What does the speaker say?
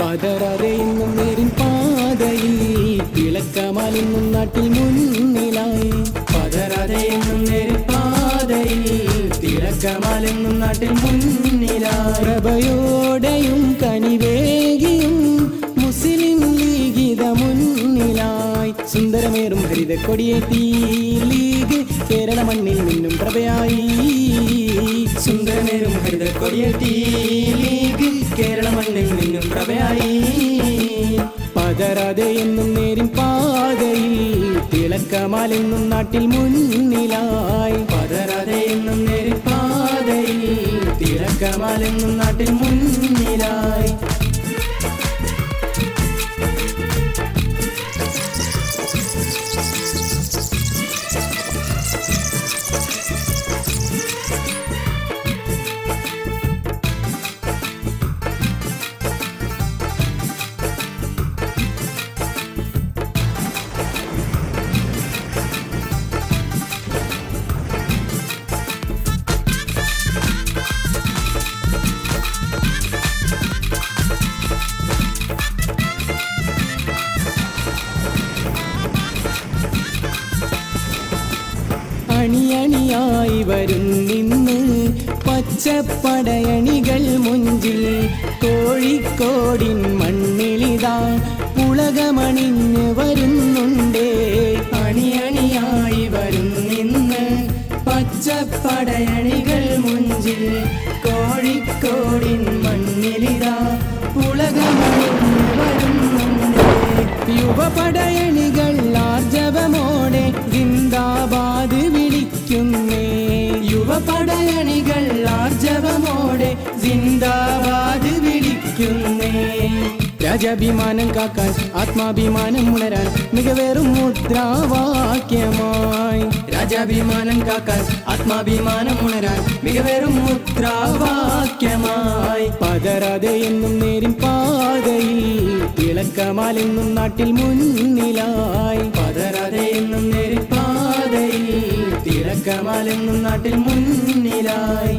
പതറാതെ ഇന്നും നേരിൻ പാതയിൽ തിളക്കമാലെന്നും നാട്ടിൽ മുന്നിലായി. പതറാതെ ഇന്നും നേരിൻ പാതയിൽ തിളക്കമാലെന്നും നാട്ടിൽ മുന്നിലായി. പ്രഭയോടെയും കനിവേകിയും മുസ്ലിം ലീഗിത മുന്നിലായി. സുന്ദരമേറും ഹരിത കൊടിയേറ്റി ലീഗ് കേരള മണ്ണിൽ നിന്നും പ്രഭയായി. സുന്ദരമേറും ഹരിത കൊടിയേറ്റി ലീഗ് കേരള മണ്ണിൽ നിന്നും പ്രഭയായി. പതറാതെ എന്നും നേരിൻ പാതയിൽ തിളക്കമാലെന്നും നാട്ടിൽ മുന്നിലായി. പതറാതെ എന്നും നേരിൻ പാതയിൽ തിളക്കമാലെന്നും നാട്ടിൽ മുന്നിലായി. അണിയണിയായി വരുന്നിന്ന് പച്ചപ്പടയണികൾ മുഞ്ചിൽ. കോഴിക്കോടിൻ മണ്ണിലിതാ പുളകമണിഞ്ഞ് വരുന്നുണ്ടേ. അണിയണിയായി വരുന്നിന്ന് പച്ചപ്പടയണികൾ മുഞ്ചിൽ. കോഴിക്കോടിൻ മണ്ണിലിതാ പുളകമണിഞ്ഞ് വരുന്നുണ്ടേ. യുവപടയണികൾ ആർജവമോടെ ജിന്ദാബാദ് വിളിക്കുന്നേ. യുവപടയണികൾ ആർജവമോടെ ജിന്ദാബാദ് വിളിക്കുന്നേ. രാജാഭിമാനം കാക്കാൻ ആത്മാഭിമാനം ഉണരാൻ മികവേറും മുദ്രാവാക്യമായി. രാജാഭിമാനം കാക്കാൻ ആത്മാഭിമാനം ഉണരാൻ മികവേറും മുദ്രാവാക്യമായി. പതറാതെ എന്നും നേരിൻ പാതയിൽ തിളക്കമാലെന്നും നാട്ടിൽ മുന്നിലായി. പതറാതെ എന്നും നേരിൻ പാതയിൽ തിളക്കമാലെന്നും നാട്ടിൽ മുന്നിലായി.